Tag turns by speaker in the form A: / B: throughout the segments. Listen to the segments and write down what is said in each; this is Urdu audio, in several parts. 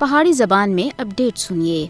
A: پہاڑی زبان میں اپڈیٹ سنیے۔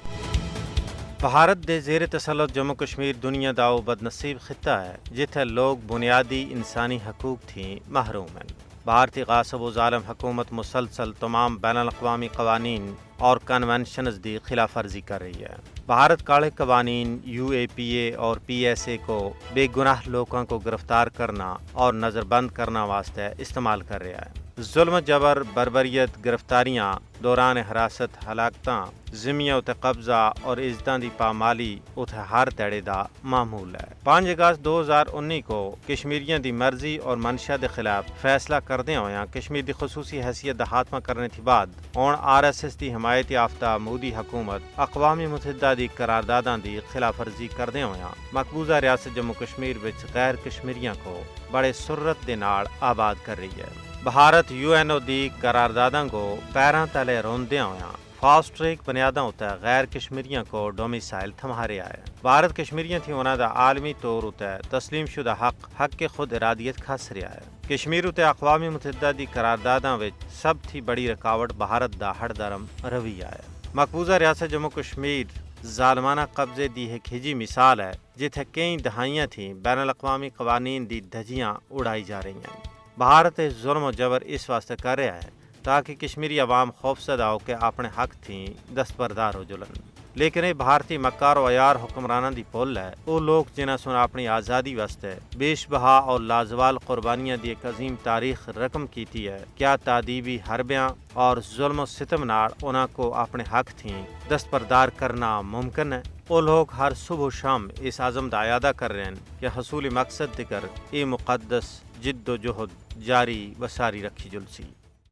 B: بھارت دے زیر تسلط جموں کشمیر دنیا دا بد نصیب خطہ ہے جتھے لوگ بنیادی انسانی حقوق تھی محروم ہیں۔ بھارتی غاصب و ظالم حکومت مسلسل تمام بین الاقوامی قوانین اور کنونشنز دی خلاف ورزی کر رہی ہے۔ بھارت کالے قوانین UAPA اور PSA کو بے گناہ لوگوں کو گرفتار کرنا اور نظر بند کرنا واسطے استعمال کر رہا ہے۔ ظلم جبر بربریت گرفتاریاں دوران حراست ہلاکتاں زمین تے قبضہ اور عزتاں دی پامالی اتھے ہر تیڑے دا معمول ہے۔ 5 اگست 2019 کو کشمیریاں دی مرضی اور منشا دے خلاف فیصلہ کردے ہویاں کشمیر دی خصوصی حیثیت دا خاتمہ کرنے تھی بعد ہن RSS دی حمایت یافتہ مودی حکومت اقوام متحدہ دی قرارداداں دی خلاف ورزی کردے ہویاں مقبوضہ ریاست جموں کشمیر وچ غیر کشمیریاں کو بڑے سرعت دے نال آباد کر رہی ہے۔ بھارت UNO دی قرارداداں کو پیراں تلے روندیاں ہویاں فاسٹ ٹریک بنیاداں ہوتا ہے غیر کشمیریاں کو ڈومیسائل تھما رہا ہے۔ بھارت کشمیریاں تھی انہاں دا عالمی طور اتے تسلیم شدہ حق کے خود ارادیت کھس رہا ہے۔ کشمیر اتے اقوام متحدہ دی قرارداداں وچ سب تھی بڑی رکاوٹ بھارت دا ہڑ درم رویہ ہے۔ مقبوضہ ریاست جموں کشمیر ظالمانہ قبضے دی ایک ہجی مثال ہے جتھے کئی دہائیاں تھیں بین الاقوامی قوانین دی دھجیاں اڑائی جا رہی ہیں۔ بھارت ظلم و جبر اس واسطے کر رہا ہے تاکہ کشمیری عوام خوفزدہ ہو کے اپنے حق تھیں دستبردار ہو جلن۔ لیکن یہ بھارتی مکار و عیار حکمرانہ دی پل ہے وہ لوگ جنہاں سن اپنی آزادی واسطے بیش بہا اور لازوال قربانیاں دی ایک عظیم تاریخ رقم کیتی ہے، کیا تعدیبی حربیاں اور ظلم و ستم نال انہاں کو اپنے حق تھیں دستبردار کرنا ممکن ہے؟ وہ لوگ ہر صبح و شام اس عزم دا اعادہ کر رہے ہیں کہ حصول مقصد دکر یہ مقدس جد و جہد جاری و ساری رکھی جلسی۔